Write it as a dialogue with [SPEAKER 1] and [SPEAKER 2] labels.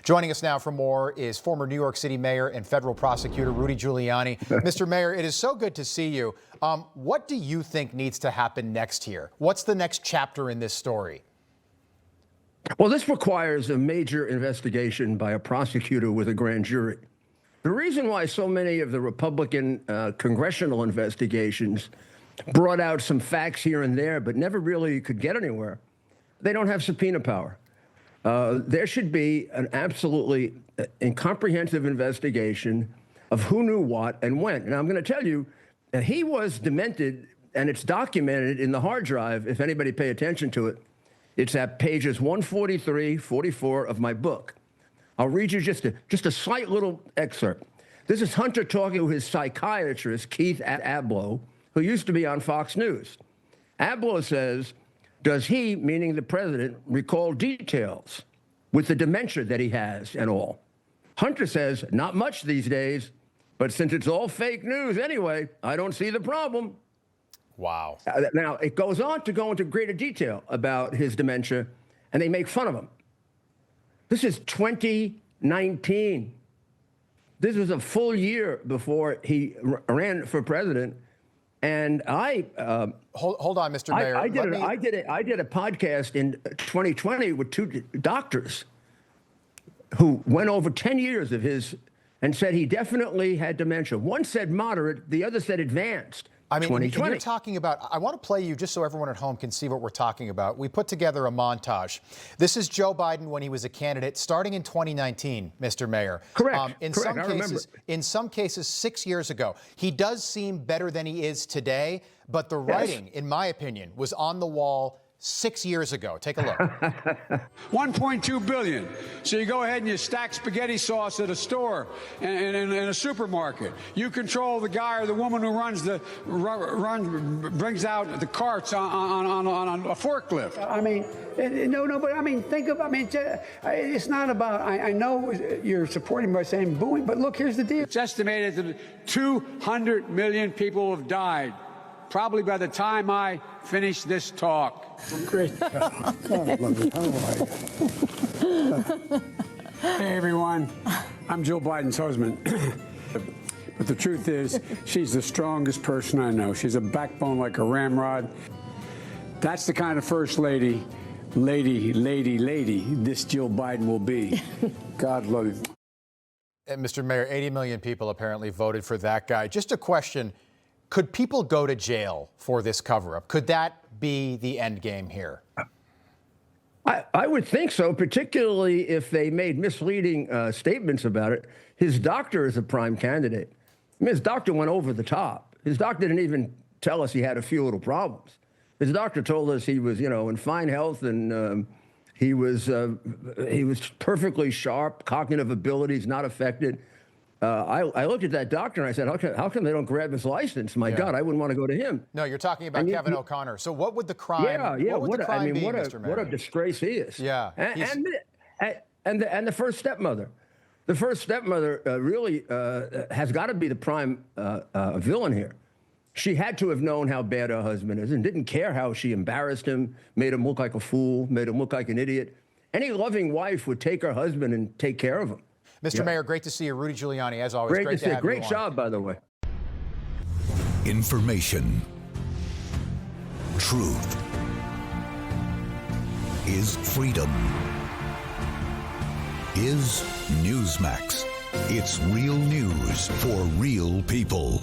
[SPEAKER 1] Joining us now for more is former New York City Mayor and federal prosecutor Rudy Giuliani. Mr. Mayor, it is so good to see you. What do you think needs to happen next here? What's the next chapter in this story?
[SPEAKER 2] Well, this requires a major investigation by a prosecutor with a grand jury. The reason why so many of the Republican congressional investigations brought out some facts here and there, but never really could get anywhere, they don't have subpoena power. There should be an absolutely incomprehensive investigation of who knew what and when. And I'm going to tell you, he was demented, and it's documented in the hard drive, if anybody pay attention to it. It's at pages 143, 44 of my book. I'll read you just a slight little excerpt. This is Hunter talking to his psychiatrist, Keith Ablow, who used to be on Fox News. Ablow says, does he, meaning the president, recall details with the dementia that he has and all? Hunter says, not much these days, but since it's all fake news anyway, I don't see the problem.
[SPEAKER 1] Wow.
[SPEAKER 2] Now, it goes on to go into greater detail about his dementia, and they make fun of him. This is 2019. This was a full year before he ran for president. And I
[SPEAKER 1] hold on, Mr. Mayor.
[SPEAKER 2] I did a podcast in 2020 with two doctors who went over 10 years of his and said he definitely had dementia. One said moderate, the other said advanced.
[SPEAKER 1] I mean,
[SPEAKER 2] 2020.
[SPEAKER 1] you're talking about, I want to play you just so everyone at home can see what we're talking about. We put together a montage. This is Joe Biden when he was a candidate starting in 2019, Mr. Mayor.
[SPEAKER 2] Correct.
[SPEAKER 1] In some cases, 6 years ago. He does seem better than he is today, but the writing, in my opinion, was on the wall 6 years ago. Take a look.
[SPEAKER 3] 1.2 billion. So you go ahead and you stack spaghetti sauce at a store and in a supermarket. You control the guy or the woman who brings out the carts on a forklift.
[SPEAKER 4] I mean, no, but I mean, it's not about, I know you're supporting by saying booing, but look, here's the deal.
[SPEAKER 3] It's estimated that 200 million people have died, probably by the time I finish this talk.
[SPEAKER 4] Great.
[SPEAKER 3] Hey, everyone. I'm Jill Biden's husband. But the truth is, she's the strongest person I know. She's a backbone like a ramrod. That's the kind of first lady this Jill Biden will be. God love you.
[SPEAKER 1] And Mr. Mayor, 80 million people apparently voted for that guy. Just a question. Could people go to jail for this cover-up? Could that be the end game here?
[SPEAKER 2] I would think so, particularly if they made misleading statements about it. His doctor is a prime candidate. I mean, his doctor went over the top. His doctor didn't even tell us he had a few little problems. His doctor told us he was, in fine health, and he was perfectly sharp, cognitive abilities not affected. I looked at that doctor and I said, how come they don't grab his license? My God, I wouldn't want to go to him.
[SPEAKER 1] No, you're talking about Kevin O'Connor. So what would the crime?
[SPEAKER 2] What a disgrace he is.
[SPEAKER 1] Yeah,
[SPEAKER 2] and the first stepmother. The first stepmother really has got to be the prime villain here. She had to have known how bad her husband is and didn't care how she embarrassed him, made him look like a fool, made him look like an idiot. Any loving wife would take her husband and take care of him.
[SPEAKER 1] Mr. Mayor, great to see you. Rudy Giuliani, as always.
[SPEAKER 2] Great to see you. Great job, by the way.
[SPEAKER 5] Information. Truth is freedom. Is Newsmax. It's real news for real people.